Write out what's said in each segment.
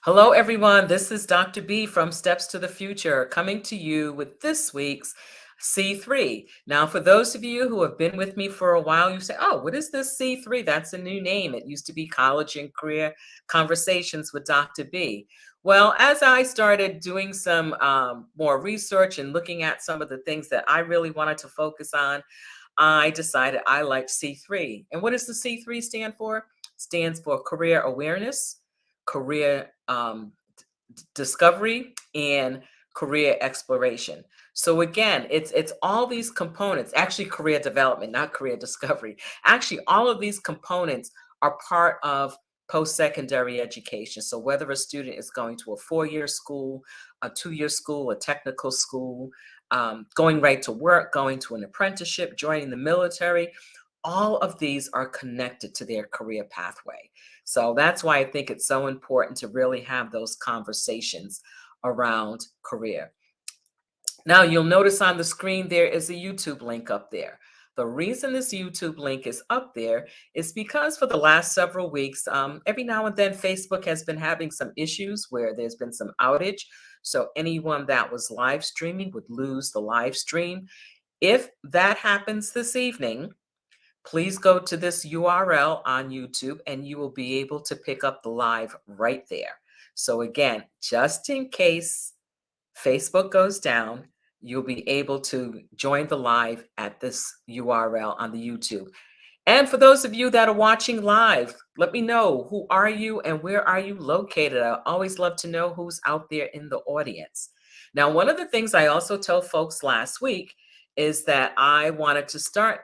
Hello, everyone. This is Dr. B from Steps to the Future coming to you with this week's C3. Now, for those of you who have been with me for a while, you say, oh, what is this C3? That's a new name. It used to be College and Career Conversations with Dr. B. Well, as I started doing some more research and looking at some of the things that I really wanted to focus on, I decided I liked C3. And what does the C3 stand for? Stands for career awareness, career discovery, and career exploration. So again, it's all these components, actually career development, not career discovery. Actually, all of these components are part of post-secondary education. So whether a student is going to a 4-year school, a 2-year school, a technical school, going right to work, going to an apprenticeship, joining the military, all of these are connected to their career pathway. So that's why I think it's so important to really have those conversations around career. Now, you'll notice on the screen there is a YouTube link up there. The reason this YouTube link is up there is because for the last several weeks, every now and then Facebook has been having some issues where there's been some outage. So anyone that was live streaming would lose the live stream. If that happens this evening, please go to this URL on YouTube and you will be able to pick up the live right there. So again, just in case Facebook goes down, you'll be able to join the live at this URL on the YouTube. And for those of you that are watching live, let me know, who are you and where are you located? I always love to know who's out there in the audience. Now, one of the things I also told folks last week is that I wanted to start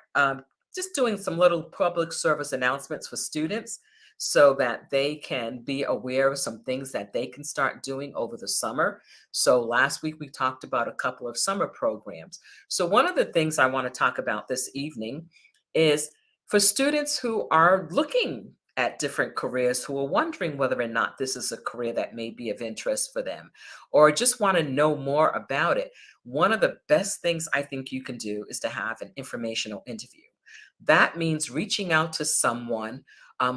just doing some little public service announcements for students so that they can be aware of some things that they can start doing over the summer. So last week we talked about a couple of summer programs. So one of the things I want to talk about this evening is for students who are looking at different careers, who are wondering whether or not this is a career that may be of interest for them, or just want to know more about it. One of the best things I think you can do is to have an informational interview. That means reaching out to someone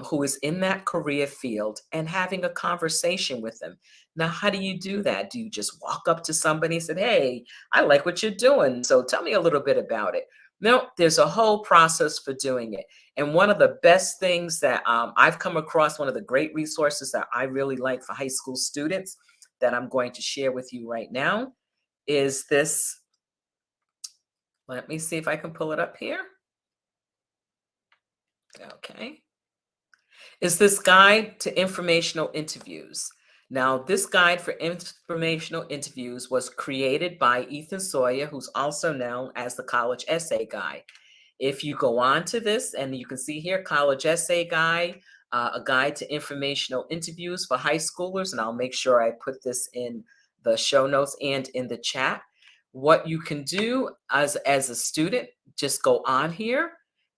who is in that career field and having a conversation with them. Now, how do you do that? Do you just walk up to somebody and say, hey, I like what you're doing, so tell me a little bit about it? No, there's a whole process for doing it. And one of the best things that I've come across, one of the great resources that I really like for high school students that I'm going to share with you right now is this. Let me see if I can pull it up here. Okay. Is this guide to informational interviews. Now, this guide for informational interviews was created by Ethan Sawyer, who's also known as the College Essay Guide. If you go on to this, and you can see here, College Essay Guide, a guide to informational interviews for high schoolers, and I'll make sure I put this in the show notes and in the chat. What you can do as a student, just go on here,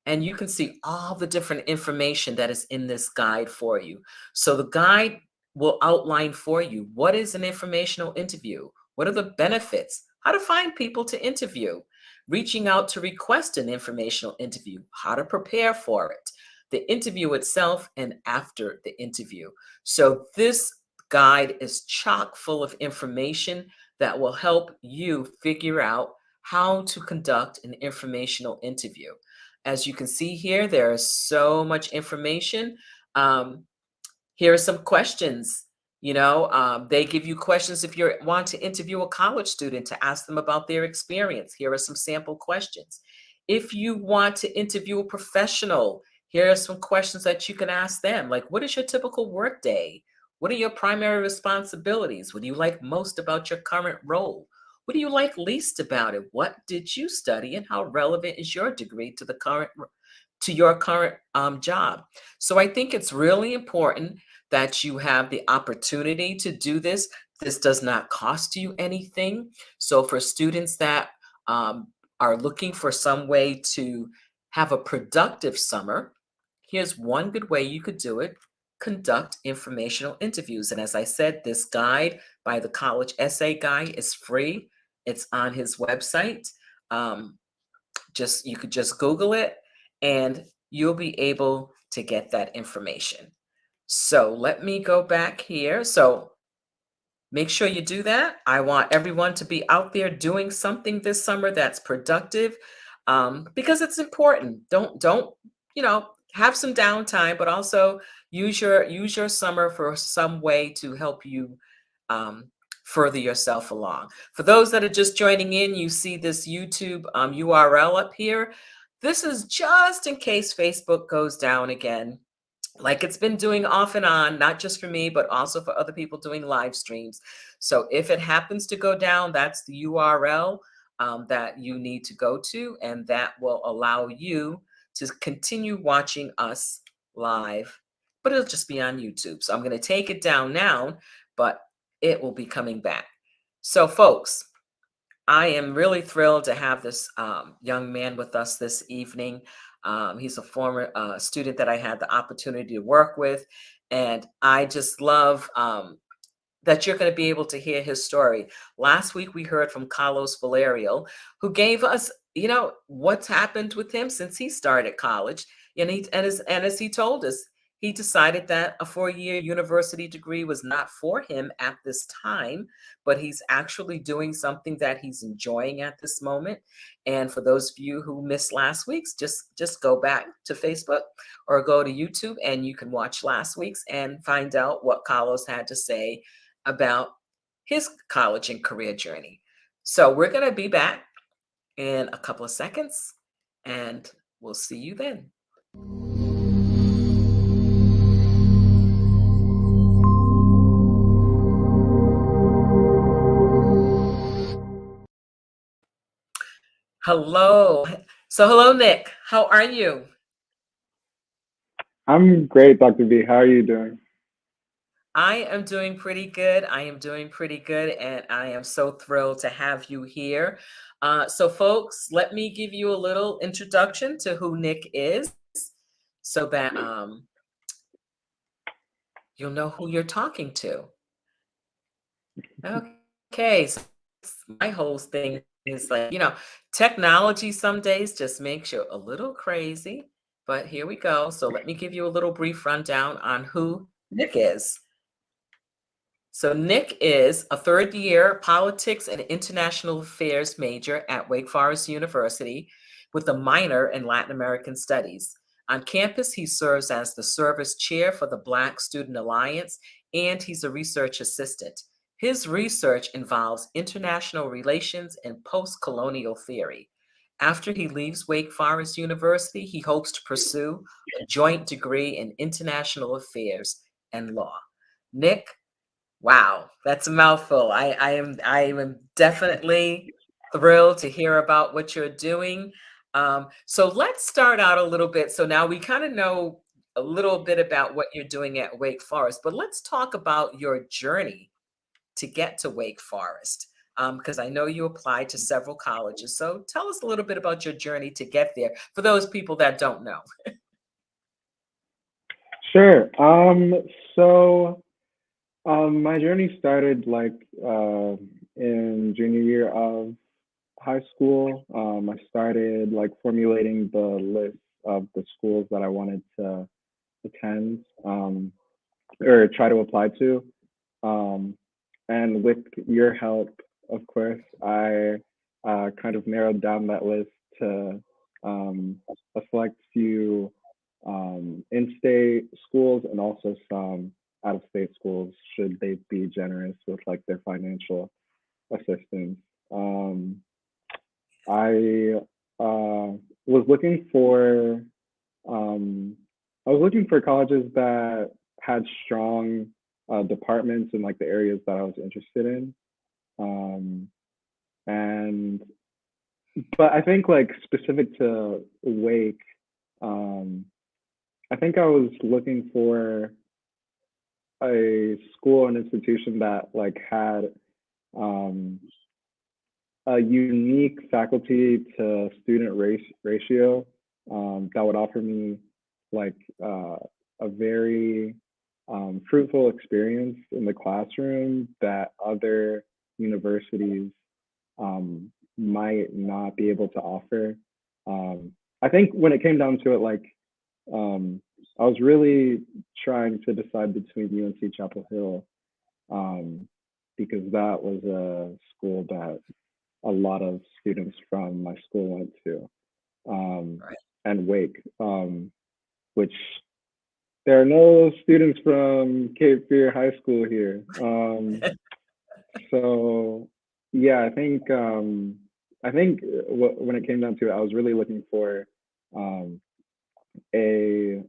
and you can see all the different information that is in this guide for you. So the guide will outline for you, what is an informational interview? What are the benefits? How to find people to interview? Reaching out to request an informational interview, how to prepare for it, the interview itself, and after the interview. So this guide is chock full of information that will help you figure out how to conduct an informational interview. As you can see here, there is so much information. Here are some questions. They give you questions if you want to interview a college student to ask them about their experience. Here are some sample questions. If you want to interview a professional, here are some questions that you can ask them, like, what is your typical work day? What are your primary responsibilities? What do you like most about your current role? What do you like least about it? What did you study and how relevant is your degree to your current job? So I think it's really important that you have the opportunity to do this. This does not cost you anything. So for students that are looking for some way to have a productive summer, here's one good way you could do it. Conduct informational interviews. And as I said, this guide by the College Essay Guy is free. It's on his website. You could just Google it and you'll be able to get that information. So let me go back here. So Make sure you do that. I want everyone to be out there doing something this summer that's productive, because it's important. Don't have some downtime, but also use your summer for some way to help you um, further yourself along. For those that are just joining in, you see this YouTube URL up here. This is just in case Facebook goes down again, like it's been doing off and on, not just for me, but also for other people doing live streams. So if it happens to go down, that's the URL that you need to go to, and that will allow you to continue watching us live, but it'll just be on YouTube. So I'm going to take it down now, but it will be coming back. So, folks, I am really thrilled to have this young man with us this evening. He's a former student that I had the opportunity to work with, and I just love that you're going to be able to hear his story. Last week, we heard from Carlos Valerio, who gave us, what's happened with him since he started college. And as he told us, he decided that a 4-year university degree was not for him at this time, but he's actually doing something that he's enjoying at this moment. And for those of you who missed last week's, just go back to Facebook or go to YouTube, and you can watch last week's and find out what Carlos had to say about his college and career journey. So we're going to be back in a couple of seconds, and we'll see you then. Hello. So hello, Nick. How are you? I'm great, Dr.B. How are you doing? I am doing pretty good. I am doing pretty good, and I am so thrilled to have you here. So, folks, let me give you a little introduction to who Nick is, so that you'll know who you're talking to. Okay, so my whole thing is like, technology some days just makes you a little crazy, but here we go. So let me give you a little brief rundown on who Nick is. So Nick is a third-year politics and international affairs major at Wake Forest University with a minor in Latin American studies. On campus, he serves as the service chair for the Black Student Alliance, and he's a research assistant. His research involves international relations and post-colonial theory. After he leaves Wake Forest University, he hopes to pursue a joint degree in international affairs and law. Nick, wow, that's a mouthful. I am definitely thrilled to hear about what you're doing. So let's start out a little bit. So now we kind of know a little bit about what you're doing at Wake Forest, but let's talk about your journey to get to Wake Forest. Because I know you applied to several colleges. So tell us a little bit about your journey to get there for those people that don't know. Sure. So my journey started in junior year of high school. I started like formulating the list of the schools that I wanted to attend or try to apply to. Um, and with your help, of course, I kind of narrowed down that list to a select few in-state schools and also some out-of-state schools, should they be generous with like their financial assistance. I was looking for um, I was looking for colleges that had strong departments in like the areas that I was interested in. Um, and but I think like specific to Wake, um, I think I was looking for a school and institution that like had um, a unique faculty to student ratio that would offer me like a very fruitful experience in the classroom that other universities might not be able to offer. I think when it came down to it, um, I was really trying to decide between UNC Chapel Hill um, because that was a school that a lot of students from my school went to, um, Right. and Wake, which there are no students from Cape Fear High School here. So yeah, I think when it came down to it, I was really looking for um, a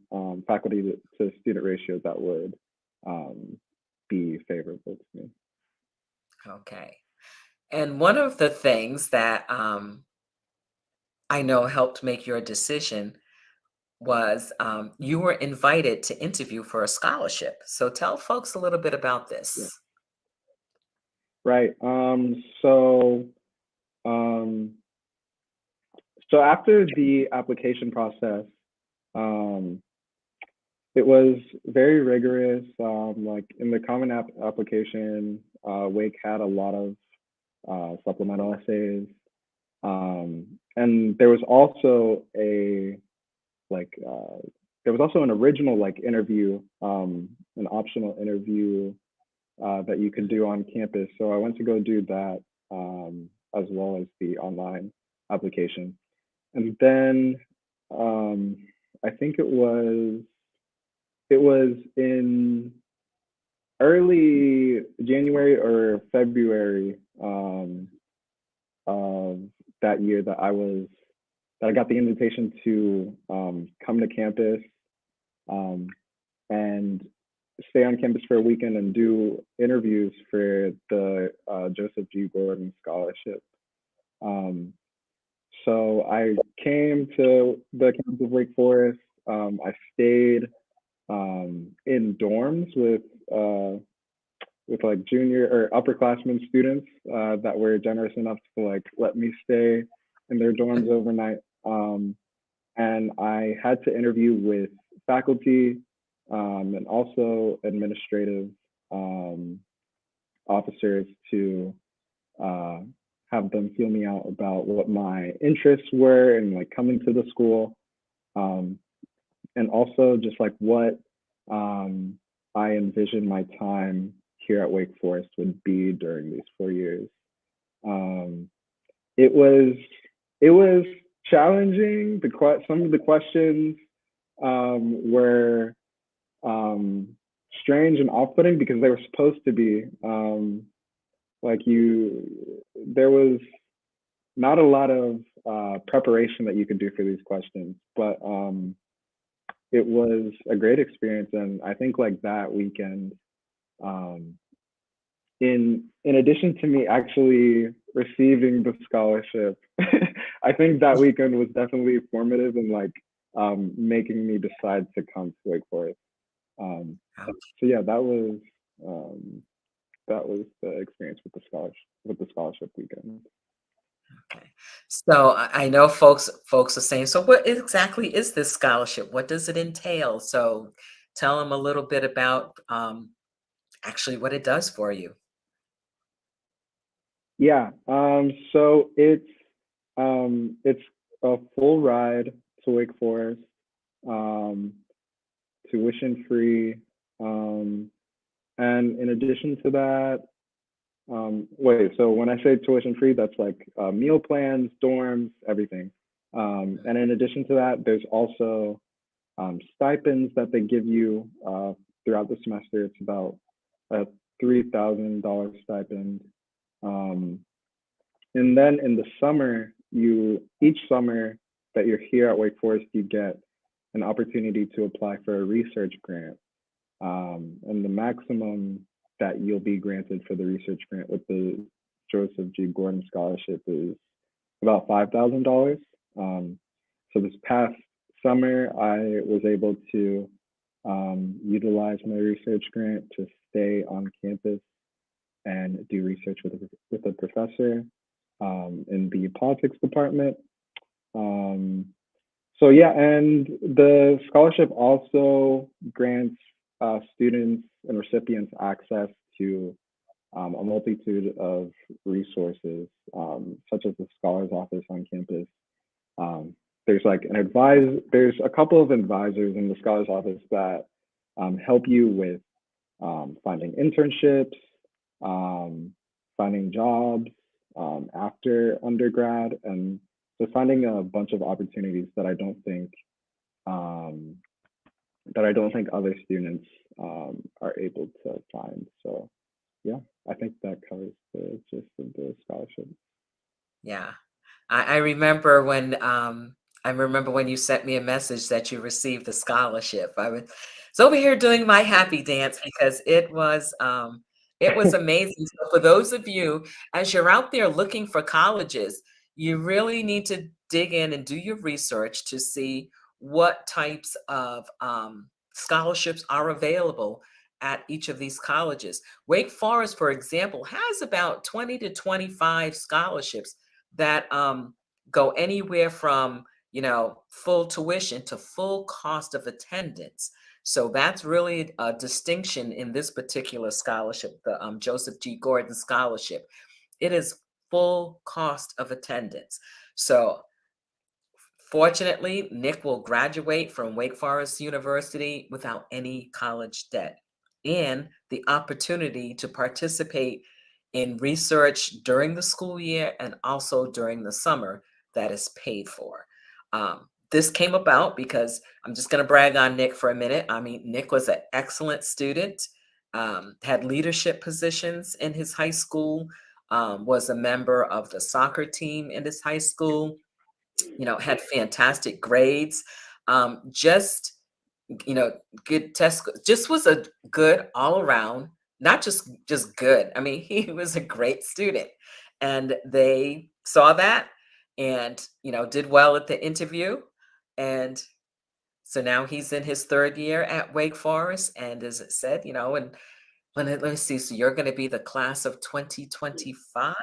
faculty to student ratio that would um, be favorable to me. Okay. And one of the things that I know helped make your decision was you were invited to interview for a scholarship. So tell folks a little bit about Yeah. this. Right. Um, so after the application process, um, it was very rigorous. Like in the Common App application, Wake had a lot of supplemental essays, and there was also a like there was also an original like interview, an optional interview that you could do on campus. So I went to go do that, as well as the online application. And then um, I think it was in early January or February of that year that I got the invitation to come to campus, um, and stay on campus for a weekend and do interviews for the Joseph G. Gordon Scholarship. Um, so I came to the campus of Wake Forest. I stayed in dorms with like junior or upperclassmen students that were generous enough to like let me stay in their dorms overnight. And I had to interview with faculty, and also administrative um, officers to uh, have them feel me out about what my interests were and like coming to the school, um, and also just like what um, I envisioned my time here at Wake Forest would be during these 4 years. Um, it was it was challenging. Some of the questions were um, strange and off-putting because they were supposed to be like you. There was not a lot of preparation that you could do for these questions, but it was a great experience, and I think like that weekend, um, in addition to me actually receiving the scholarship, I think that weekend was definitely formative in like making me decide to come to Wake Forest. Um, so yeah, um, that was the experience with the scholarship weekend. Okay. So I know folks are saying, so what exactly is this scholarship? What does it entail? So tell them a little bit about actually what it does for you. Yeah, so it's a full ride to Wake Forest, um, tuition free, um, and in addition to that, wait, so when I say tuition free, that's like meal plans, dorms, everything. And in addition to that, there's also stipends that they give you throughout the semester. It's about a $3,000 stipend. Um, and then in the summer, each summer that you're here at Wake Forest, you get an opportunity to apply for a research grant. And the maximum that you'll be granted for the research grant with the Joseph G. Gordon Scholarship is about $5,000. So this past summer, I was able to utilize my research grant to stay on campus and do research with a professor in the politics department. Um, so yeah, and the scholarship also grants students and recipients access to a multitude of resources, such as the Scholars Office on campus. Um, there's a couple of advisors in the Scholars Office that help you with finding internships, um, finding jobs after undergrad, and just finding a bunch of opportunities um, that I don't think other students are able to find. So yeah, I think that covers the gist of the scholarship. Yeah. I remember when you sent me a message that you received the scholarship. I was over here doing my happy dance because it was amazing. So for those of you, as you're out there looking for colleges, you really need to dig in and do your research to see what types of scholarships are available at each of these colleges. Wake Forest, for example, has about 20 to 25 scholarships that go anywhere from full tuition to full cost of attendance. So that's really a distinction in this particular scholarship, the Joseph G. Gordon Scholarship. It is full cost of attendance. So fortunately, Nick will graduate from Wake Forest University without any college debt and the opportunity to participate in research during the school year and also during the summer that is paid for. This came about because I'm just going to brag on Nick for a minute. I mean, Nick was an excellent student, had leadership positions in his high school, was a member of the soccer team in his high school, had fantastic grades. Just, you know, good test, just was a good all around, not just good. I mean, he was a great student. And they saw that and, did well at the interview. And so now he's in his third year at Wake Forest. And as it said, and let me see, so you're going to be the class of 2025?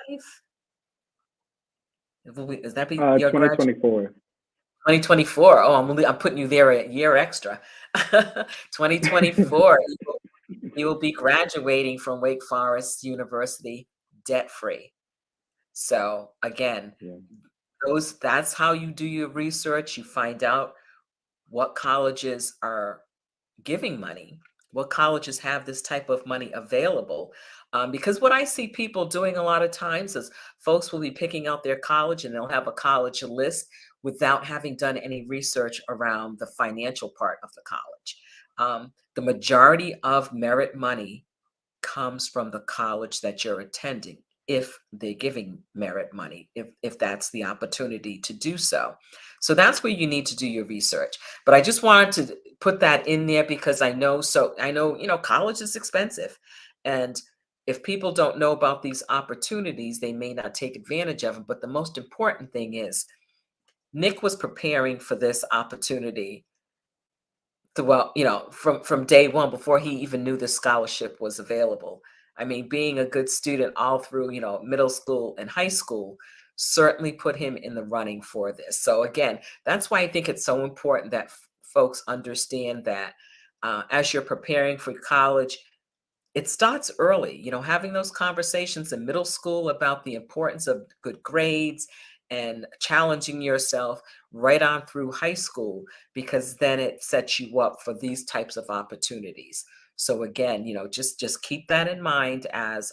Is that be your graduation? 2024. 2024. Oh, I'm putting you there a year extra. 2024, you will be graduating from Wake Forest University debt-free. So again, Yeah. that's how you do your research. You find out what colleges are giving money, what colleges have this type of money available. Because what I see people doing a lot of times is folks will be picking out their college and they'll have a college list without having done any research around the financial part of the college. The majority of merit money comes from the college that you're attending if they're giving merit money, if that's the opportunity to do so. So that's where you need to do your research. But I just wanted to put that in there because I know college is expensive. And if people don't know about these opportunities, they may not take advantage of them. But the most important thing is Nick was preparing for this opportunity throughout, from day one before he even knew the scholarship was available. I mean, being a good student all through, middle school and high school certainly put him in the running for this. So again, that's why I think it's so important that folks understand that as you're preparing for college, it starts early, having those conversations in middle school about the importance of good grades and challenging yourself right on through high school, because then it sets you up for these types of opportunities. So again, just keep that in mind as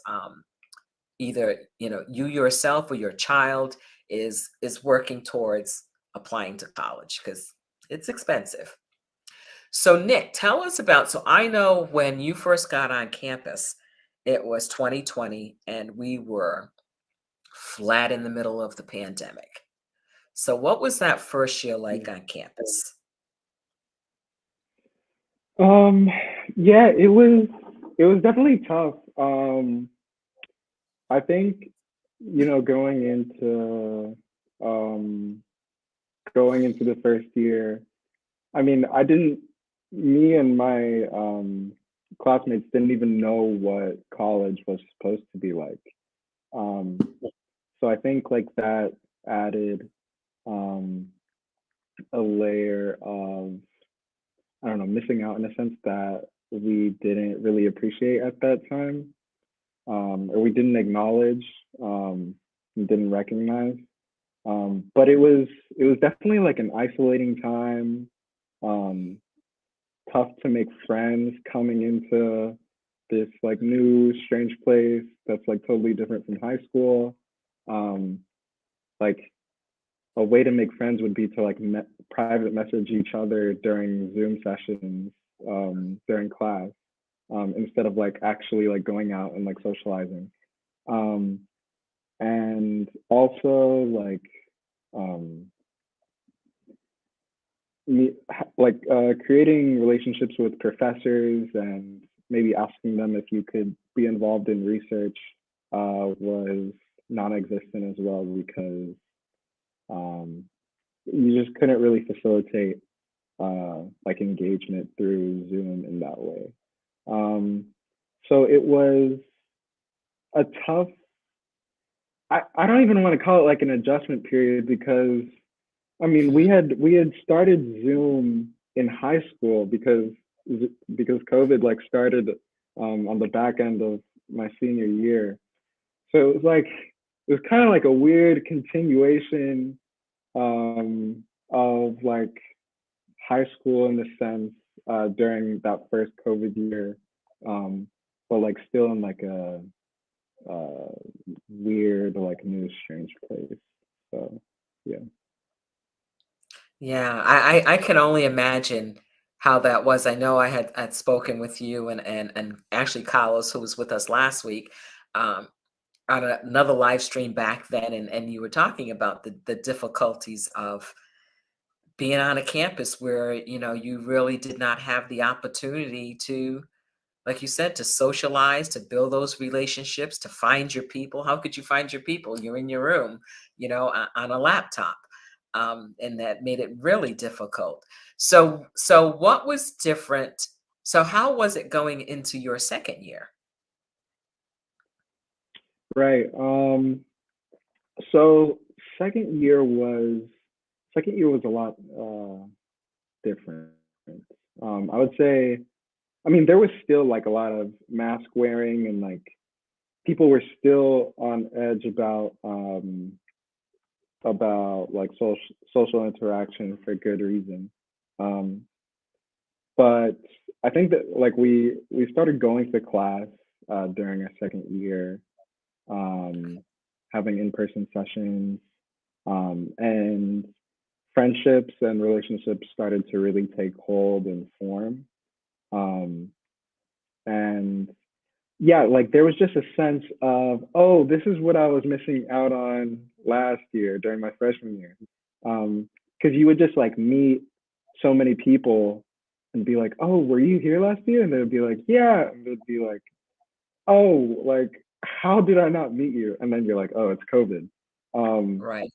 either, you yourself or your child is working towards applying to college because it's expensive. So Nick, tell us about, so I know when you first got on campus, it was 2020 and we were flat in the middle of the pandemic. So what was that first year like Yeah. on campus? Um, yeah, it was definitely tough. I think, um going into the first year, I mean, me and my classmates didn't even know what college was supposed to be like. Um, so I think like that added um, a layer of, I don't know, missing out in a sense that we didn't really appreciate at that time, or we didn't acknowledge, and didn't recognize. But it was definitely like an isolating time. Um, Tough to make friends coming into this like new strange place that's like totally different from high school. Um, like a way to make friends would be to like private message each other during Zoom sessions during class, instead of like actually like going out and like socializing. Um, and also like um, creating relationships with professors and maybe asking them if you could be involved in research was non-existent as well because um, you just couldn't really facilitate like engagement through Zoom in that way. Um, so it was a tough. I don't even want to call it like an adjustment period because I mean we had started Zoom in high school because COVID like started on the back end of my senior year. So it was kind of like a weird continuation of like high school in the sense during that first COVID year, but like still in like a uh, weird, like new, strange place. So yeah. Yeah, I can only imagine how that was. I know I had spoken with you and actually Carlos, who was with us last week, um, on another live stream back then, and you were talking about the difficulties of being on a campus where you really did not have the opportunity to, like you said, to socialize, to build those relationships, to find your people. How could you find your people? You're in your room, on a laptop. And that made it really difficult. So what was different? So how was it going into your second year? Right. So second year was second year was a lot different. I would say, I mean, there was still like a lot of mask wearing and like people were still on edge about like social interaction for good reason. Um, but I think that like we started going to class during our second year, um, having in-person sessions, and friendships and relationships started to really take hold and form. Um, and yeah, like there was just a sense of, oh, this is what I was missing out on last year during my freshman year. Because you would just like meet so many people and be like, oh, were you here last year? And they'd be like, yeah. And they'd be like, oh, like, how did I not meet you? And then you're like, oh, it's COVID. Um, Right.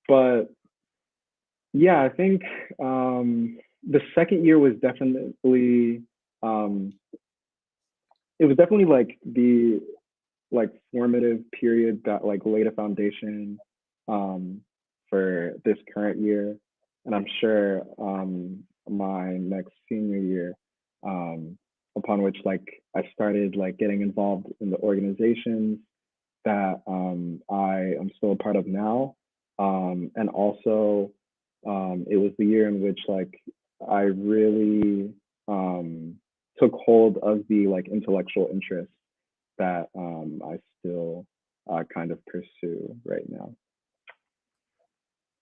but yeah, I think the second year was um, definitely like the like formative period that like laid a foundation um, for this current year, and I'm sure my next senior year, upon which like I started like getting involved in the organizations that I am still a part of now, and also it was the year in which like I really took hold of the like intellectual interest that I still kind of pursue right now.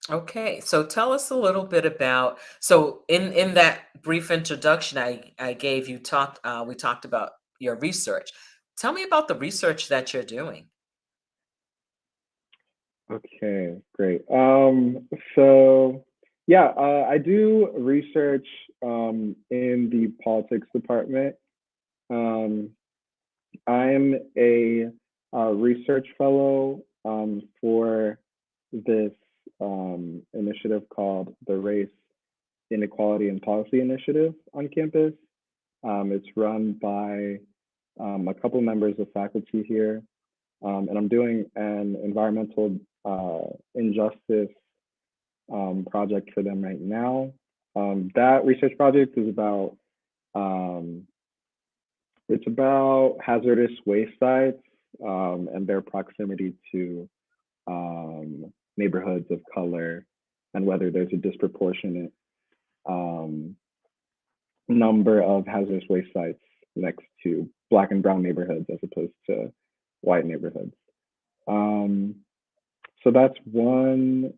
Okay, so tell us a little bit about, so in that brief introduction I gave you, we talked about your research. Tell me about the research that you're doing. Okay, great. So yeah, I do research in the politics department. Um, I'm a research fellow for this initiative called the Race, Inequality, and Policy Initiative on campus. It's run by a couple members of faculty here, and I'm doing an environmental injustice project for them right now. That research project is um, about hazardous waste sites and their proximity to neighborhoods of color and whether there's a disproportionate um, number of hazardous waste sites next to Black and brown neighborhoods as opposed to white neighborhoods. Um, so that's one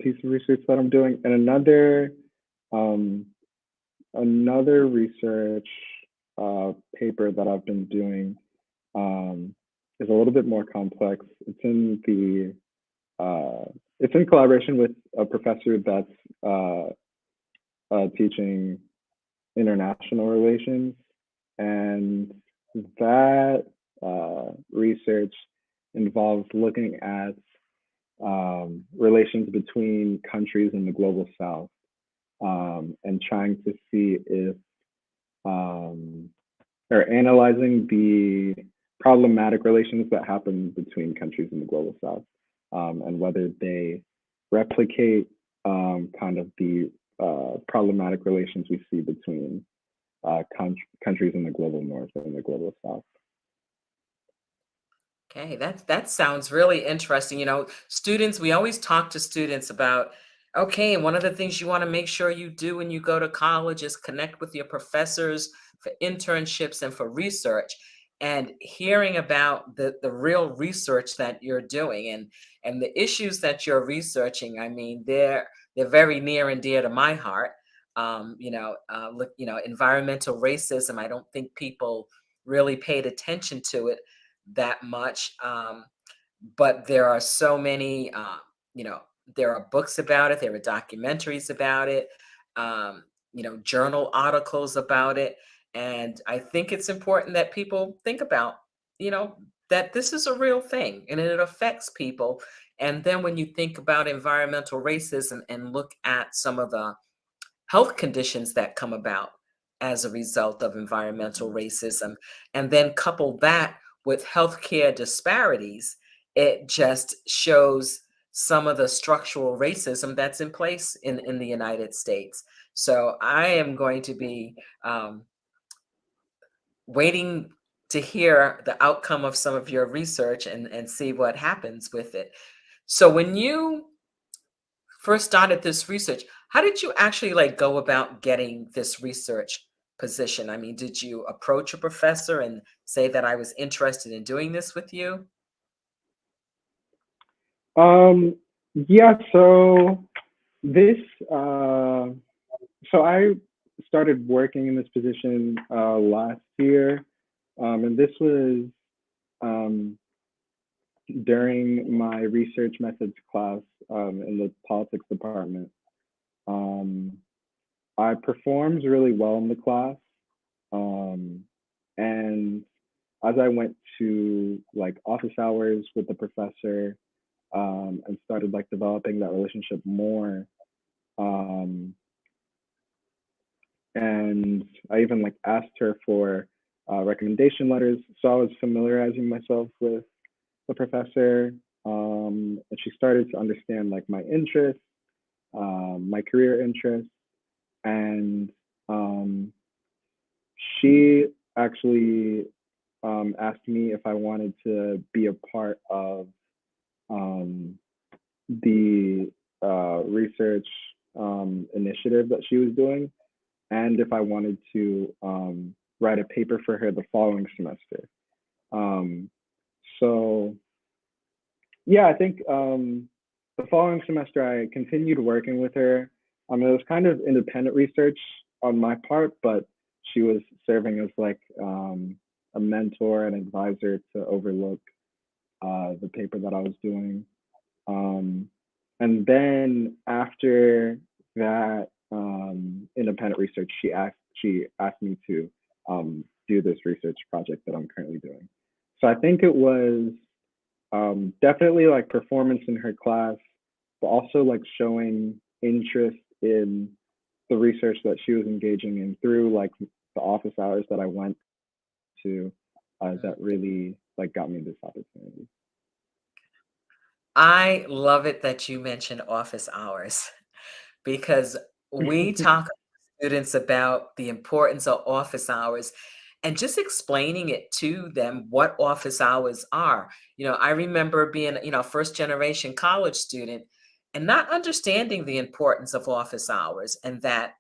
piece of research that I'm doing, and um, another research paper that I've been doing um, is a little bit more complex. It's in collaboration with a professor that's teaching international relations, and that research involves looking at relations between countries in the global south, and trying to see if um, or analyzing the problematic relations that happen between countries in the global south, and whether they replicate kind of the problematic relations we see between countries in the global north and the global south. Okay, that sounds really interesting. Students, we always talk to students about, okay, and one of the things you want to make sure you do when you go to college is connect with your professors for internships and for research. And hearing about the real research that you're doing and the issues that you're researching, I mean, they're very near and dear to my heart. Look, environmental racism. I don't think people really paid attention to it that much. But there are so many, you know, there are books about it, there are documentaries about it, um, journal articles about it. And I think it's important that people think about, you know, that this is a real thing and it affects people. And then when you think about environmental racism and look at some of the health conditions that come about as a result of environmental racism, and then couple that with healthcare disparities, it just shows some of the structural racism that's in place in the United States. So I am going to be waiting to hear the outcome of some of your research and see what happens with it. So when you first started this research, how did you actually like go about getting this research position? I mean, did you approach a professor and say that I was interested in doing this with you? Um, yeah, so this, uh, so I started working in this position last year, and this was um, during my research methods class in the politics department. Um, I performed really well in the class, um, and as I went to like office hours with the professor, and started like developing that relationship more. Um, and I even like asked her for recommendation letters, so I was familiarizing myself with the professor, and she started to understand like my interests, my career interests, and um, she actually asked me if I wanted to be a part of um, the research initiative that she was doing, and if I wanted to write a paper for her the following semester. Um, so yeah, I think the following semester I continued working with her. It was kind of independent research on my part, but she was serving as like a mentor and advisor to overlook the paper that I was doing. Um, and then after that independent research, she asked me to do this research project that I'm currently doing. So I think it was definitely like performance in her class, but also like showing interest in the research that she was engaging in through like the office hours that I went to, that really like got me this opportunity. I love it that you mentioned office hours because we talk to students about the importance of office hours and just explaining it to them what office hours are. I remember being, first generation college student and not understanding the importance of office hours and that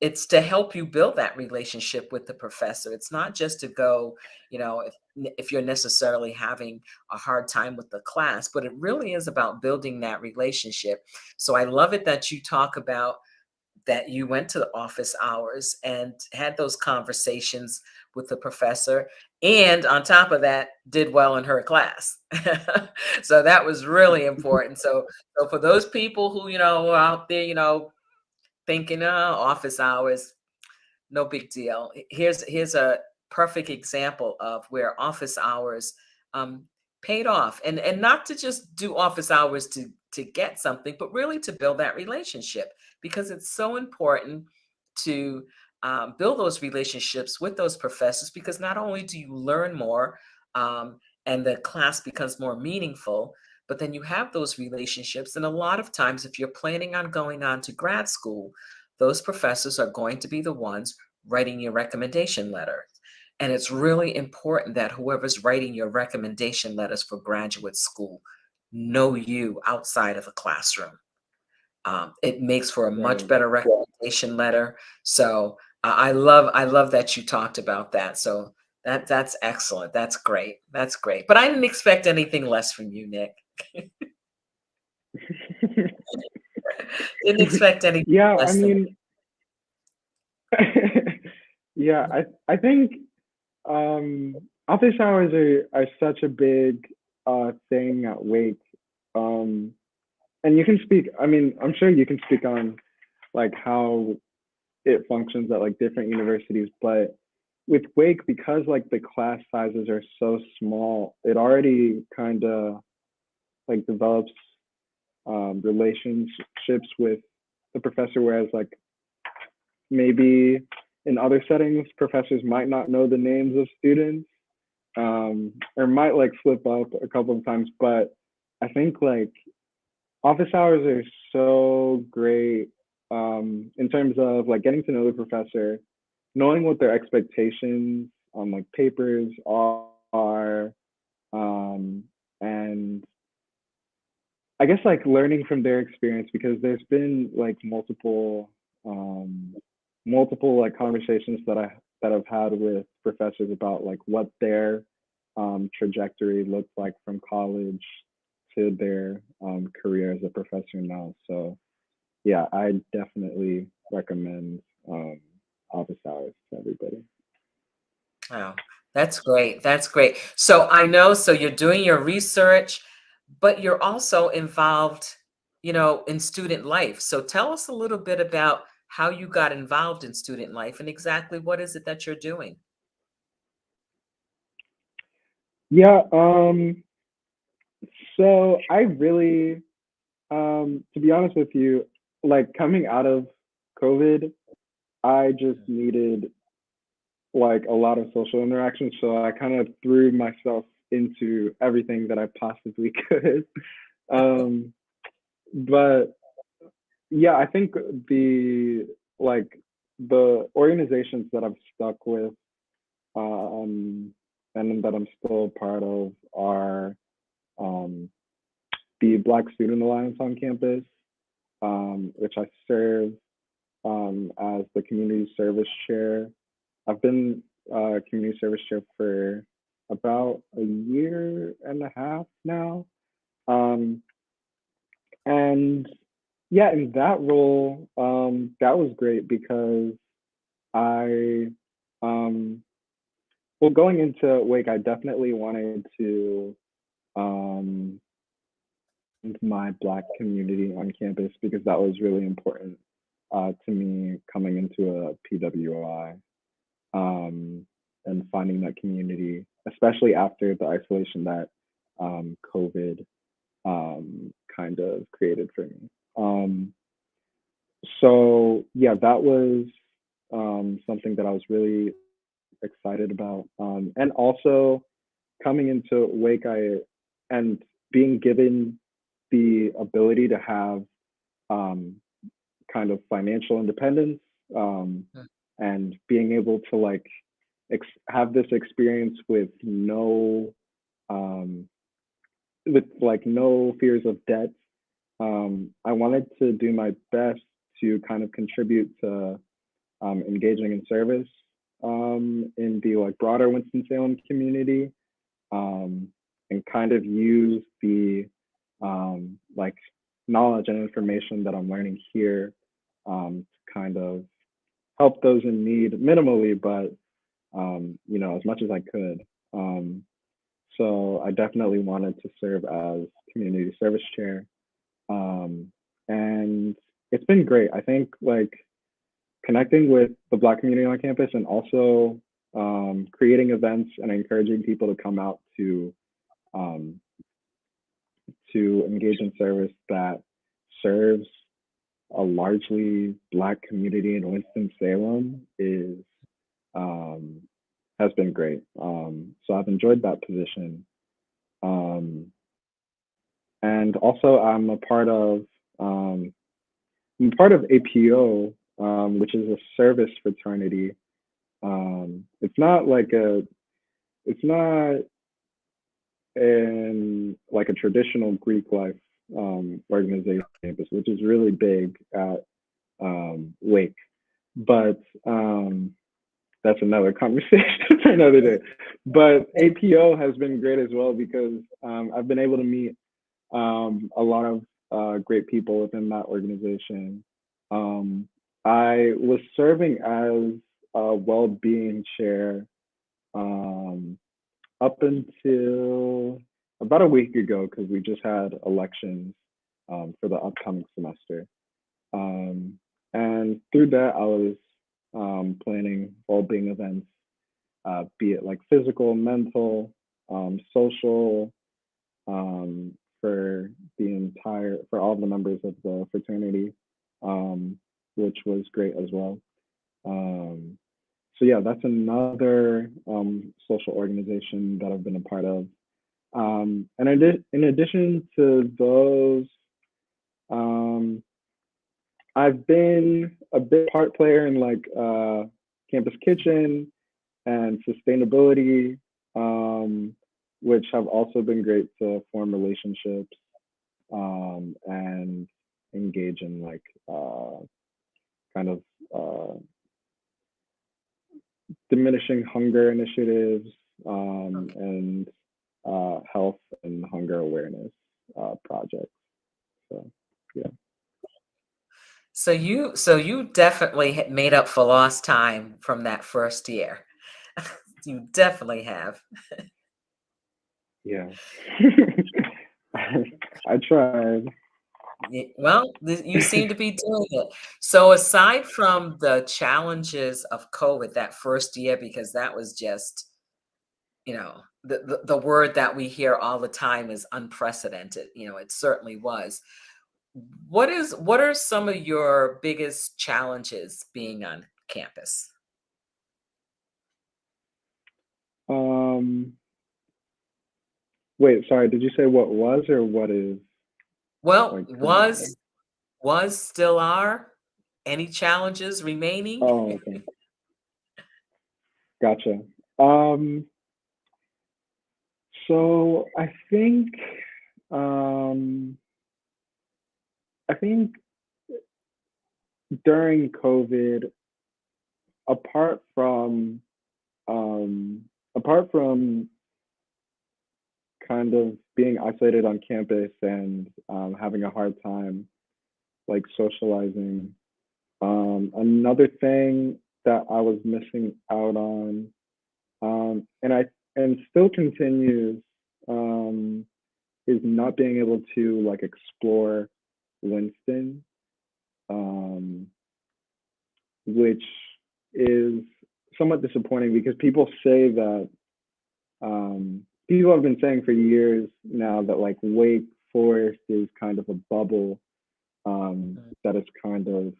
it's to help you build that relationship with the professor. It's not just to go, if you're necessarily having a hard time with the class, but it really is about building that relationship. So I love it that you talk about that you went to the office hours and had those conversations with the professor, and on top of that did well in her class. So that was really important. So for those people who are out there thinking, office hours, no big deal. Here's a perfect example of where office hours um, paid off, and not to just do office hours to get something, but really to build that relationship, because it's so important to build those relationships with those professors, because not only do you learn more, and the class becomes more meaningful, but then you have those relationships. And a lot of times, if you're planning on going on to grad school, those professors are going to be the ones writing your recommendation letter. And it's really important that whoever's writing your recommendation letters for graduate school know you outside of a classroom. It makes for a much Right. better recommendation letter. So I love that you talked about that. So that's excellent. That's great. That's great. But I didn't expect anything less from you, Nick. Didn't expect anything Yeah, I less than. mean, yeah, I think um, office hours are such a big thing at Wake. Um, and you can speak. I mean, I'm sure you can speak on like how it functions at like different universities, but with Wake, because like the class sizes are so small, it already kind of like develops relationships with the professor, whereas like maybe in other settings, professors might not know the names of students, or might like slip up a couple of times. But I think like office hours are so great in terms of like getting to know the professor, knowing what their expectations on like papers are, and I guess like learning from their experience, because there's been like um multiple like conversations that I've had with professors about like what their trajectory looks like from college to their career as a professor now. So yeah, I definitely recommend office hours to everybody. Wow, that's great. That's great. So I know, so you're doing your research, but you're also involved, in student life. So tell us a little bit about how you got involved in student life and exactly what is it that you're doing? Yeah, so I really, to be honest with you, like coming out of COVID, I just needed like a lot of social interaction. So I kind of threw myself into everything that I possibly could. Um, but yeah, I think like the organizations that I've stuck with, um, and that I'm still a part of are um, the Black Student Alliance on campus, which I serve as the community service chair. I've been community service chair for about a year and a half now. Um, and yeah, in that role, that was great because I, um, well, going into Wake, I definitely wanted to um, my Black community on campus because that was really important to me coming into a PWI, and finding that community, especially after the isolation that COVID kind of created for me. So yeah, that was something that I was really excited about, and also coming into Wake, and being given the ability to have um, kind of financial independence, Mm. and being able to like have this experience um, with like no fears of debt. I wanted to do my best to kind of contribute to engaging in service in the like broader Winston-Salem community, um, and kind of use the like knowledge and information that I'm learning here to kind of help those in need minimally, but you know, as much as I could. Um, so I definitely wanted to serve as community service chair, um, and it's been great. I think like connecting with the Black community on campus and also creating events and encouraging people to come out um, to engage in service that serves a largely Black community in Winston-Salem is um, has been great. So I've enjoyed that position. Um, and also um, I'm part of APO, which is a service fraternity. It's not like it's not in like a traditional Greek life organization campus, which is really big at Wake. But that's another conversation for another day. But APO has been great as well because I've been able to meet a lot of great people within that organization. Um, I was serving as a well-being chair um, up until about a week ago because we just had elections for the upcoming semester. Um, and through that, I was planning well-being events, be it like physical, mental, social, for for all the members of the fraternity, um, which was great as well. Um, so yeah, that's another social organization that I've been a part of. And in addition to those, um, I've been a big part player in like campus kitchen and sustainability, um, which have also been great to form relationships and engage in like kind of uh, diminishing hunger initiatives Okay. and health and hunger awareness projects. So yeah. So you definitely made up for lost time from that first year. You definitely have. Yeah. I tried. Well, you seem to be doing it. So aside from the challenges of COVID that first year, because that was just, the word that we hear all the time is unprecedented. It certainly was. What are some of your biggest challenges being on campus? um, Wait, sorry, did you say what was or what is Well, like currently? was, still are, any challenges remaining? Oh, okay. Gotcha. Um, so um I think during COVID, apart from um apart from kind of being isolated on campus and having a hard time like socializing, another thing that I was missing out on, and still continues, um, is not being able to like explore Winston, um, which is somewhat disappointing because people say that people have been saying for years now that like Wake Forest is kind of a bubble that is kind of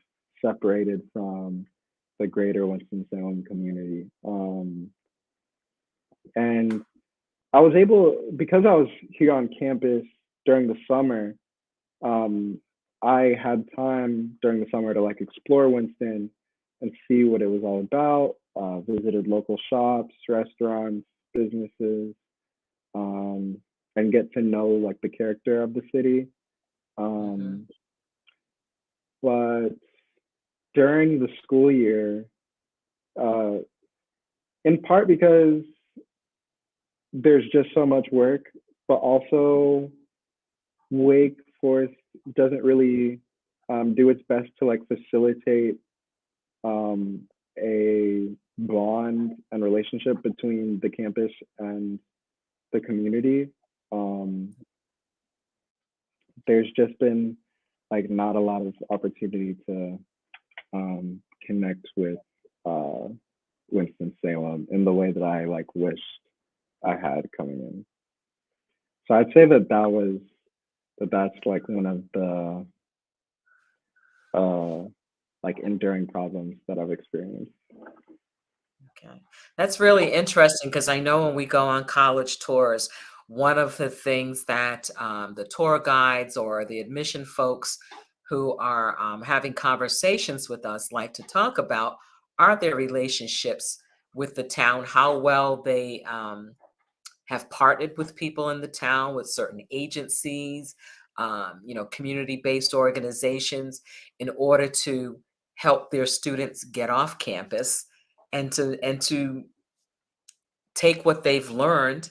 separated from the greater Winston-Salem community. And I was able, because I was here on campus during the summer, um, I had time during the summer to like explore Winston and see what it was all about. Visited local shops, restaurants, businesses, um, and get to know like the character of the city. Mhm. Um, but during the school year, uh, in part because there's just so much work, but also Wake Forest doesn't really do its best to like facilitate um, a bond and relationship between the campus and the community. Um, there's just been like not a lot of opportunity to connect with uh, Winston-Salem in the way that I like wished I had coming in. So I'd say that that's like one of the uh, like enduring problems that I've experienced. Okay. That's really interesting because I know when we go on college tours, one of the things that the tour guides or the admission folks who are having conversations with us like to talk about are their relationships with the town, how well they have partnered with people in the town, with certain agencies, community-based organizations, in order to help their students get off campus and to take what they've learned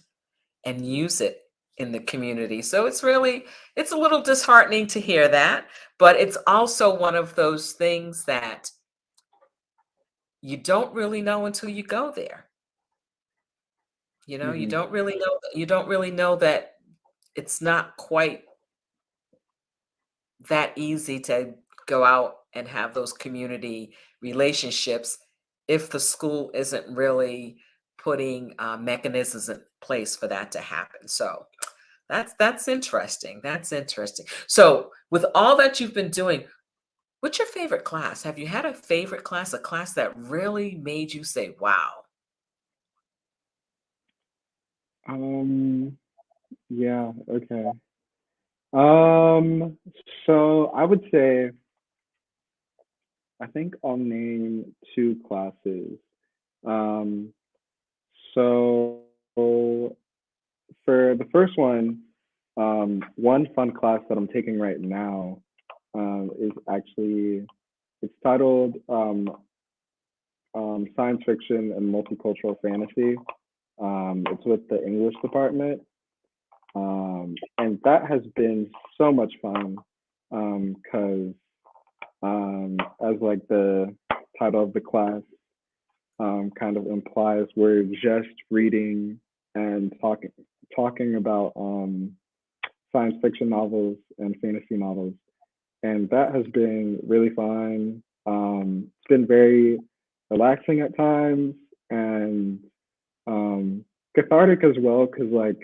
and use it in the community. So it's a little disheartening to hear that, but it's also one of those things that you don't really know until you go there. You Hmm. don't really know that it's not quite that easy to go out and have those community relationships if the school isn't really putting mechanisms in place for that to happen. So that's interesting. That's interesting. So with all that you've been doing, what's your favorite class? Have you had a favorite class, a class that really made you say, "Wow"? Um, yeah, okay. Um, so I would say I think I'll name two classes. Um, so for the first one fun class that I'm taking right now is actually it's titled Science Fiction and Multicultural Fantasy. It's with the English department, and that has been so much fun because as like the title of the class kind of implies, we're just reading and talking about science fiction novels and fantasy novels, and that has been really fun. It's been very relaxing at times and cathartic as well, because like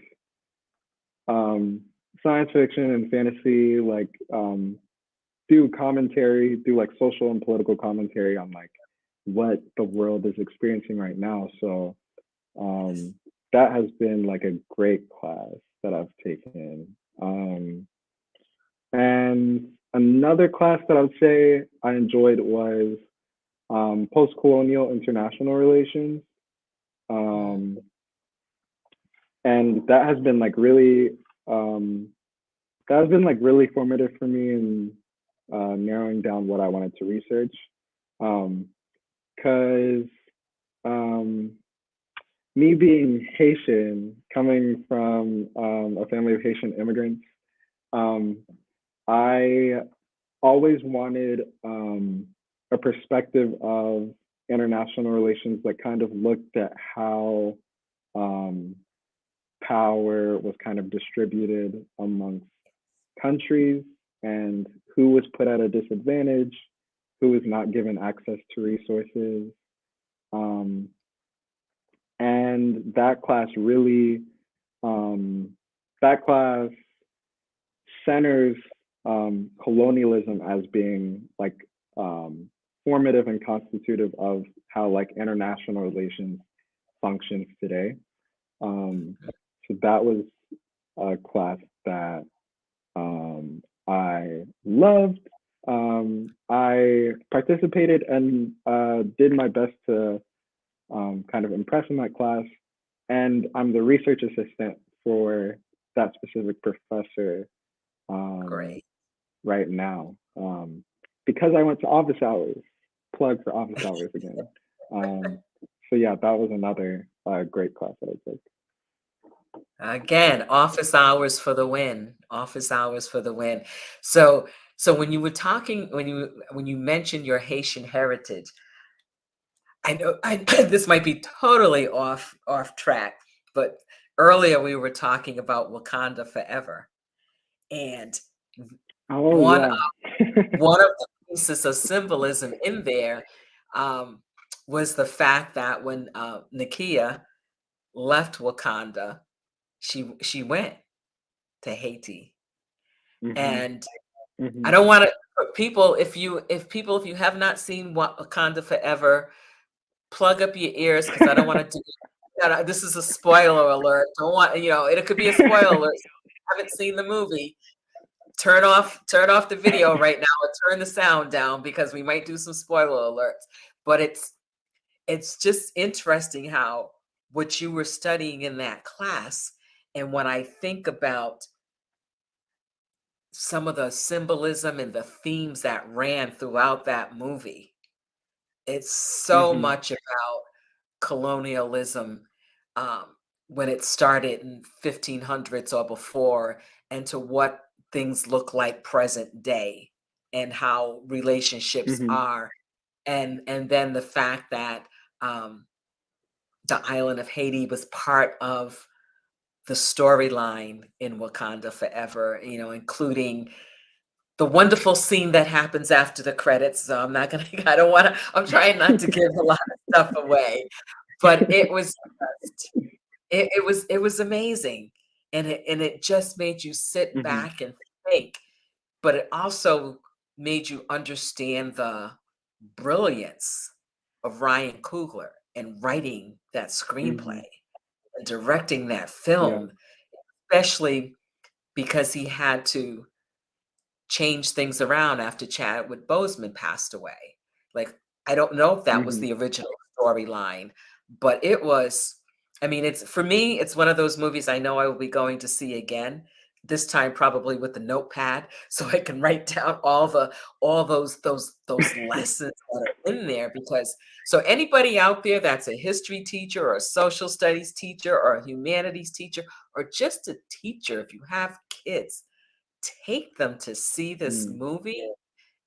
um, science fiction and fantasy do like social and political commentary on like what the world is experiencing right now. So um, that has been like a great class that I've taken. And another class that I would say I enjoyed was post-colonial international relations. Mm, Um, and um, that has been like really formative for me in narrowing down what I wanted to research. Because um, me being Haitian, coming from a family of Haitian immigrants, um, I always wanted a perspective of international relations that kind of looked at how um, power was kind of distributed amongst countries and who was put at a disadvantage, who was not given access to resources. Um, and um, that class centers colonialism as being like um, formative and constitutive of how like international relations functions today. Um, so that was a class that I loved. I participated and did my best to kind of impress in that class. And I'm the research assistant for that specific professor um, great. right now because I went to office hours. Plug for office hours again. Um, so yeah, that was another great class that I took. Again, office hours for the win. Office hours for the win. So so when you were talking, when you mentioned your Haitian heritage, I know this might be totally off track, but earlier we were talking about Wakanda Forever, and Oh one yeah. one of the pieces of symbolism in there um, was the fact that when Nakia left Wakanda, she went to Haiti, Mhm. and I Mhm. don't want to people if you have not seen Wakanda Forever, plug up your ears because I don't want to do. This is a spoiler alert. Don't want it could be a spoiler alert. If you haven't seen the movie, turn off the video right now or turn the sound down because we might do some spoiler alerts. But it's just interesting how what you were studying in that class, and when I think about some of the symbolism and the themes that ran throughout that movie, it's so Mhm. much about colonialism, um, when it started in 1500s or before, and to what things look like present day, and how relationships Mhm. are, and then the fact that um, the island of Haiti was part of the storyline in Wakanda Forever, including the wonderful scene that happens after the credits. So I'm not gonna I don't wanna I'm trying not to give a lot of stuff away, but it was just it was amazing, and it just made you sit Mhm. back and think, but it also made you understand the brilliance of Ryan Coogler in writing that screenplay Mhm. and directing that Yeah. film, especially because he had to change things around after Chadwick Boseman passed away. Like, I don't know if that was Mhm. the original storyline, but it was. I mean, it's for me, it's one of those movies I know I will be going to see again. This time, probably with the notepad, so I can write down all those lessons that are in there. Because so anybody out there that's a history teacher or a social studies teacher or a humanities teacher or just a teacher, if you have kids, take them to see this Mm. movie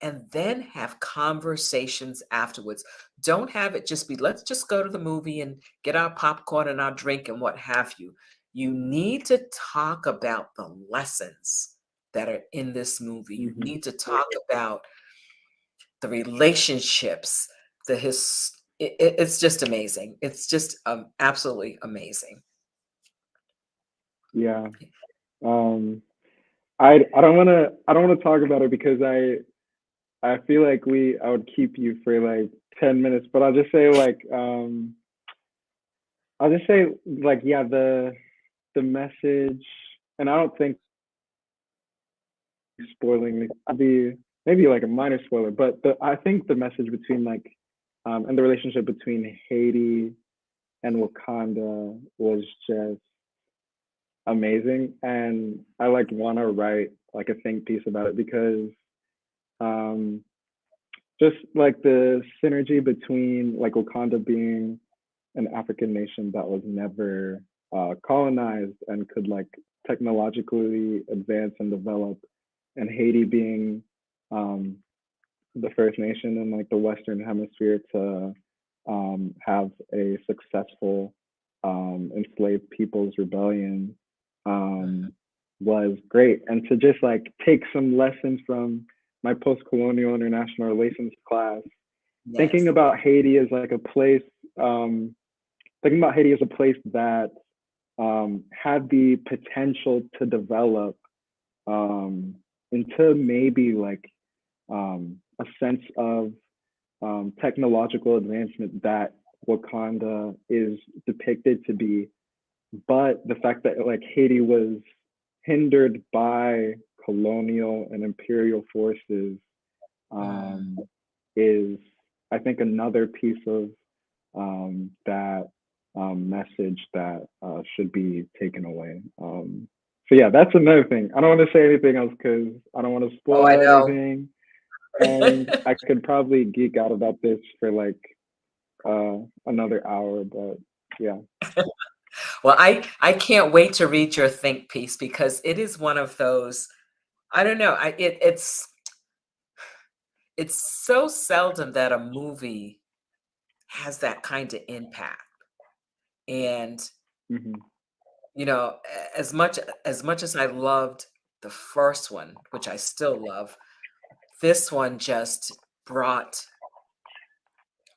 and then have conversations afterwards. Don't have it just be, let's just go to the movie and get our popcorn and our drink and what have you. You need to talk about the lessons that are in this movie. You Mhm. need to talk about the relationships, it's just amazing. It's just absolutely amazing. Yeah. Um, I don't wanna talk about it because I feel like I would keep you for like 10 minutes, but I'll just say like yeah the message, and I don't think spoiling I'll be maybe like a minor spoiler, but I think the message between like and the relationship between Haiti and Wakanda was just amazing, and I like want to write like a think piece about it because um just like the synergy between like Wakanda being an African nation that was never colonized and could like technologically advance and develop, and Haiti being um, the first nation in like the Western Hemisphere to have a successful enslaved people's rebellion um, was great. And to just like take some lessons from my post-colonial international relations class, thinking Yes. about Haiti as like a place, um, thinking about Haiti as a place that had the potential to develop um, into maybe like a sense of technological advancement that Wakanda is depicted to be, but the fact that like Haiti was hindered by colonial and imperial forces Mm. um, is, I think, another piece of that message that should be taken away. So yeah, that's another thing. I don't want to say anything else because I don't want to Oh, I spoil know. anything, and I could probably geek out about this for like another hour, but yeah. Well, I can't wait to read your think piece because it is one of those. I don't know. It's so seldom that a movie has that kind of impact. And Hmm. as much as I loved the first one, which I still love, this one just brought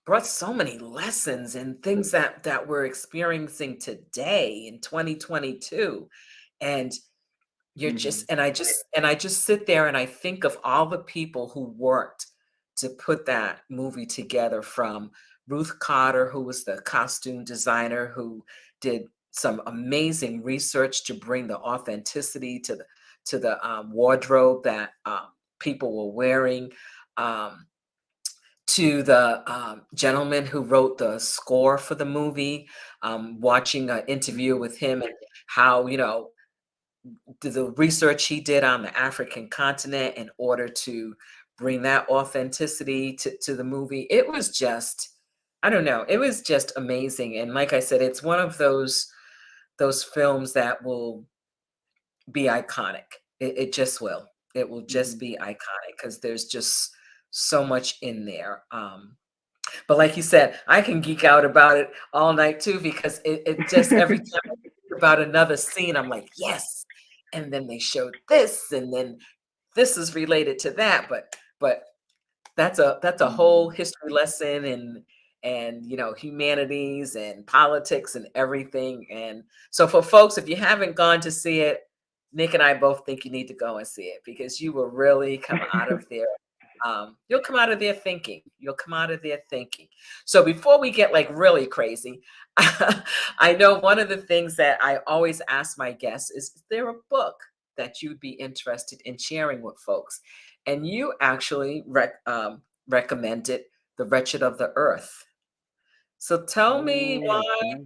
brought so many lessons and things that we're experiencing today in 2022. And you're just Hmm. and I just sit there and I think of all the people who worked to put that movie together, from Ruth Cotter, who was the costume designer, who did some amazing research to bring the authenticity to the wardrobe that people were wearing, um, to the gentleman who wrote the score for the movie, watching an interview Hmm. with him and how, the research he did on the African continent in order to bring that authenticity to the movie. It was just, I don't know, it was just amazing. And like I said, it's one of those films that will be iconic. It just will. It will just Hmm. be iconic because there's just so much in there. But like you said, I can geek out about it all night too, because it just every time I think about another scene, I'm like, yes. And then they showed this, and then this is related to that. But that's a whole Hmm. history lesson, and humanities and politics and everything. And so for folks, if you haven't gone to see it, Nick and I both think you need to go and see it, because you will really come out of there. You'll come out of there thinking. You'll come out of there thinking. So before we get like really crazy, I know one of the things that I always ask my guests is there a book that you'd be interested in sharing with folks? And you actually recommended The Wretched of the Earth. So tell me Oh, why. okay.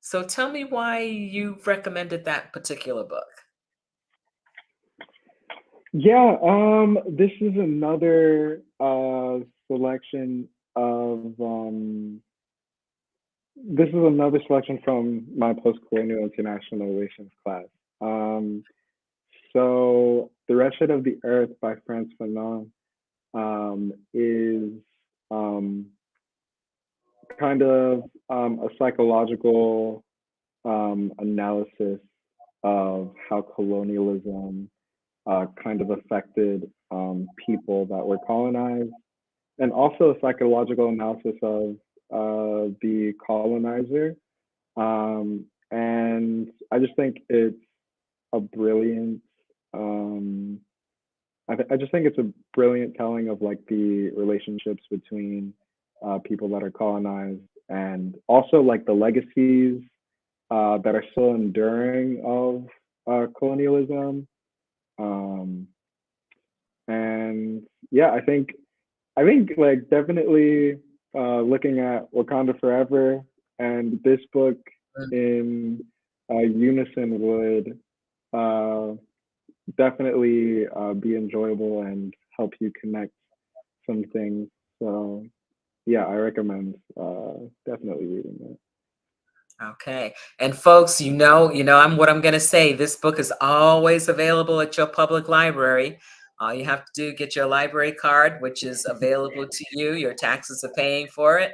So tell me why you recommended that particular book. Yeah, this is another selection of this is another selection from my post-colonial international relations class. Um, so The Wretched of the Earth by Frantz Fanon is um, kind of a psychological analysis of how colonialism kind of affected people that were colonized, and also a psychological analysis of the colonizer. And I just think it's a brilliant. Um, I just think it's a brilliant telling of like the relationships between people that are colonized, and also like the legacies that are still enduring of colonialism. Um, and yeah, I think like definitely looking at Wakanda Forever and this book Mm. in unison would uh, definitely be enjoyable and help you connect some things. So yeah, I recommend definitely reading it. Okay. And folks, I'm going to say. This book is always available at your public library. All you have to do, get your library card, which is available to you. Your taxes are paying for it.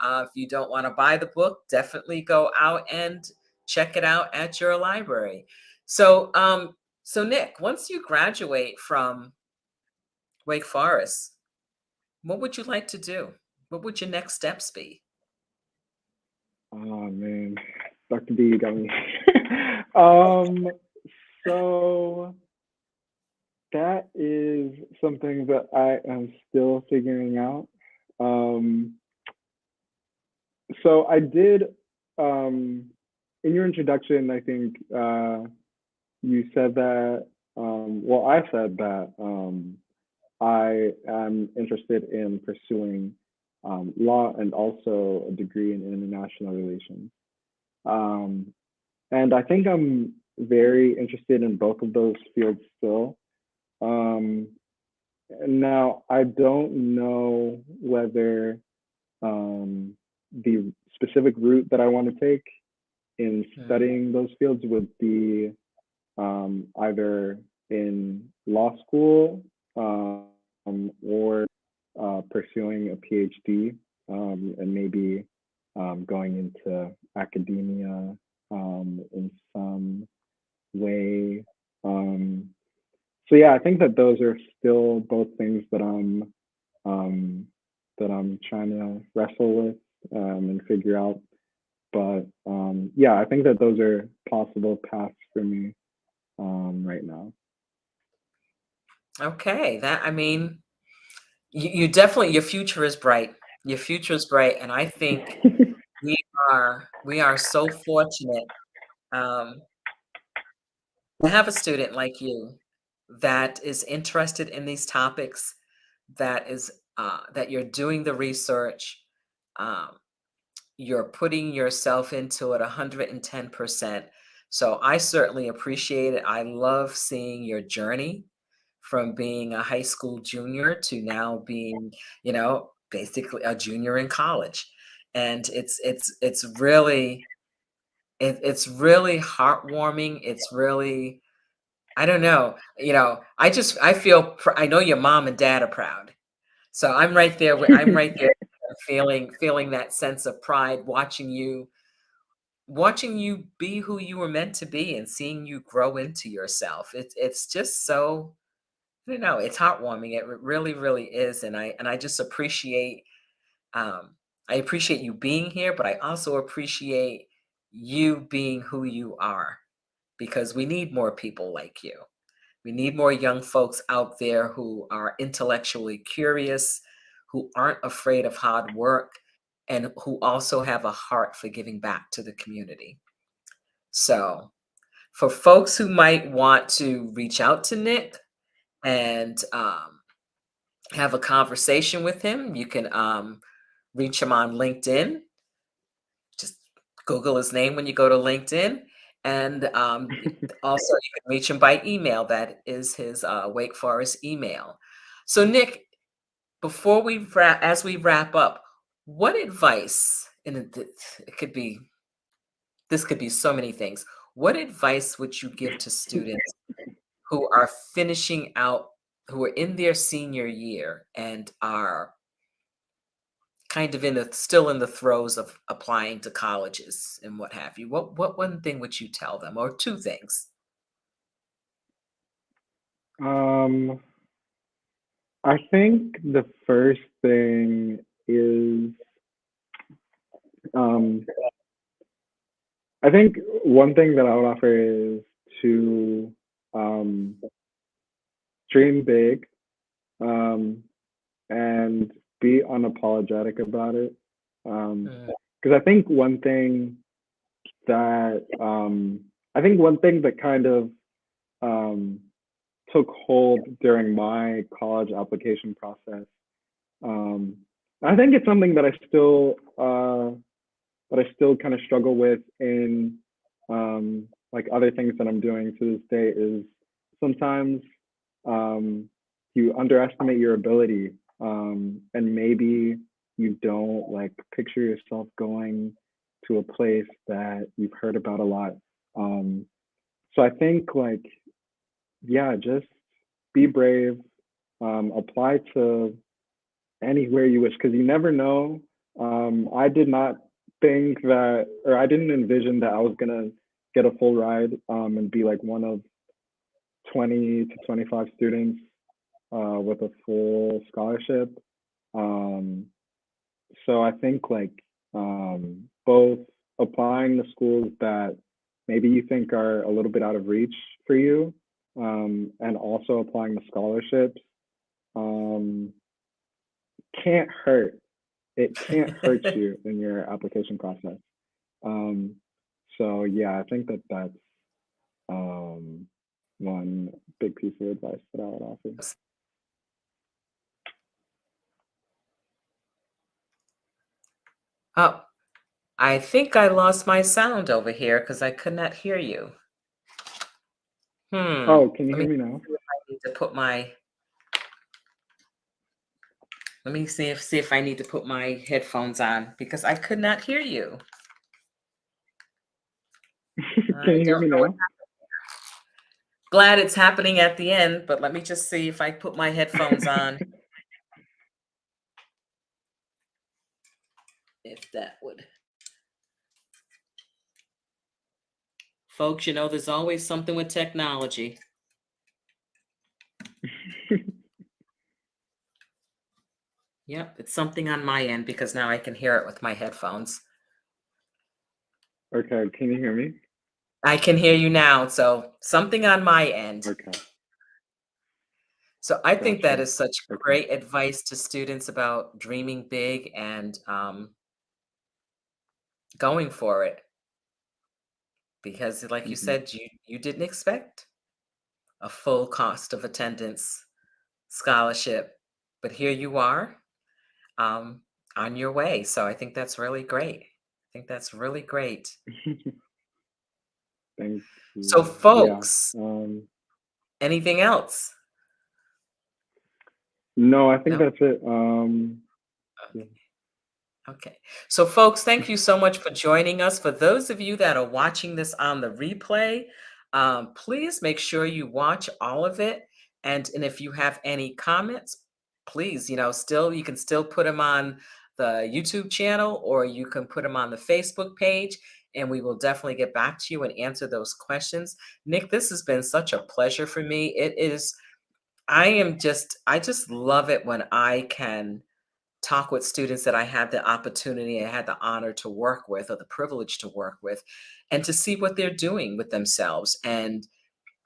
If you don't want to buy the book, definitely go out and check it out at your library. So Nick, once you graduate from Wake Forest, what would you like to do? What would your next steps be? Oh man, Dr.B, you got me. um, so that is something that I am still figuring out. Um, so I did, um, in your introduction, I think you said that, well, I said that I am interested in pursuing law and also a degree in international relations. Um, and I think I'm very interested in both of those fields still. Um, Now, I don't know whether the specific route that I want to take in Mm. studying those fields would be either in law school or pursuing a PhD and maybe going into academia in some way. Um, so yeah, I think that those are still both things um, that I'm trying to wrestle with and figure out. But yeah, I think that those are possible paths for me right now. Okay, that I mean, you definitely your future is bright. Your future is bright, and I think we we are so fortunate um, to have a student like you that is interested in these topics, that you're doing the research, um, you're putting yourself into it 110%. So I certainly appreciate it. I love seeing your journey from being a high school junior to now being, basically a junior in college. And it's really heartwarming. It's really, I don't know, I know your mom and dad are proud. So I'm right there feeling that sense of pride, watching you be who you were meant to be and seeing you grow into yourself. It's just so, I don't know, it's heartwarming. It really, really is. And I just um I appreciate you being here, but I also appreciate you being who you are, because we need more people like you. We need more young folks out there who are intellectually curious, who aren't afraid of hard work, and who also have a heart for giving back to the community. So, for folks who might want to reach out to Nick and have a conversation with him, you can reach him on LinkedIn. Just Google his name when you go to LinkedIn. And also, you can reach him by email. That is his Wake Forest email. So, Nick, as we wrap up, what advice, and it could be, this could be so many things. What advice would you give to students who are finishing out, who are in their senior year and are kind of still in the throes of applying to colleges and what have you? What one thing would you tell them, or two things? Um, I think the first thing is um, I think one thing that I would offer is to um, dream big um, and be unapologetic about it. Mm, Because that I think one thing that kind of um, took hold during my college application process. Um, I think it's something that I still kind of struggle with in like other things that I'm doing to this day is sometimes um, you underestimate your ability and maybe you don't like picture yourself going to a place that you've heard about a lot. Um, so I think like yeah, just be brave, apply to anywhere you wish because you never know. I did not think that, or I didn't envision that I was gonna get a full ride and be like one of 20 to 25 students with a full scholarship. Um, so I think like both applying to schools that maybe you think are a little bit out of reach for you, and also applying to scholarships um, can't hurt. It can't hurt you in your application process. Um, so yeah, I think that that's um, one big piece of advice that I would offer. Oh, I think I lost my sound over here because I could not hear you. Oh, can you Let hear me me now? see if I need to put my Let me see if I need to put my headphones on because I could not hear you. Can I you hear don't me know what. now? Glad it's happening at the end, but let me just see if I put my headphones on, if that would. Folks, there's always something with technology. Yep, it's something on my end because now I can hear it with my headphones. Okay, can you hear me? I can hear you now, so something on my end. Okay, So I think that gotcha. is such Okay. great advice to students about dreaming big and going for it. Because, like you Hmm. said, you didn't expect a full cost of attendance scholarship, but here you are um, on your way. So I think that's really great. I think that's really great. Thank So, you. Yeah. folks, anything else? No, I think No? that's it. Yeah. Okay. So, folks, thank you so much for joining us. For those of you that are watching this on the replay, please make sure you watch all of it. And if you have any comments, please, still you can still put them on the YouTube channel or you can put them on the Facebook page, and we will definitely get back to you and answer those questions. Nick, this has been such a pleasure for me. It is. I just love it when I can talk with students that I had the opportunity, I had the honor to work with, or the privilege to work with, and to see what they're doing with themselves. And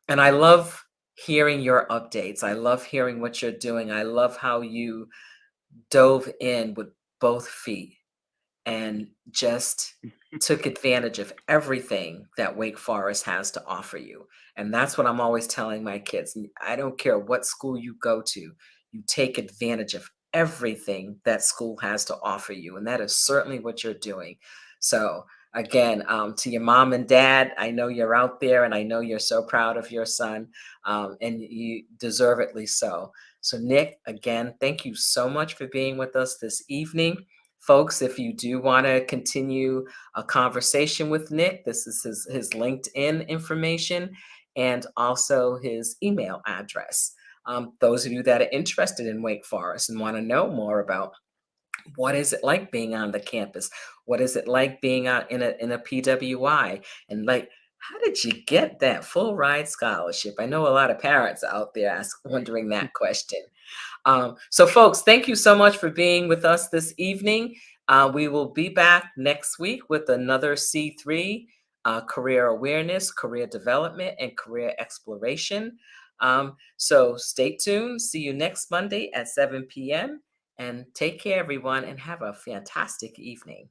I love hearing your updates. I love hearing what you're doing. I love how you dove in with both feet and just took advantage of everything that Wake Forest has to offer you. And that's what I'm always telling my kids. I don't care what school you go to, you take advantage of everything that school has to offer you. And that is certainly what you're doing. So, again, to your mom and dad, I know you're out there and I know you're so proud of your son, and you deservedly so. So, Nick, again, thank you so much for being with us this evening. Folks, if you do want to continue a conversation with Nick, this is his LinkedIn information and also his email address. Those of you that are interested in Wake Forest and want to know more about what is it like being on the campus, what is it like being out in a PWI, and like, how did you get that full ride scholarship? I know a lot of parents out there wondering that question. So, folks, thank you so much for being with us this evening. We will be back next week with another C3, career awareness, career development, and career exploration. So, stay tuned. See you next Monday at 7 p.m. And take care, everyone, and have a fantastic evening.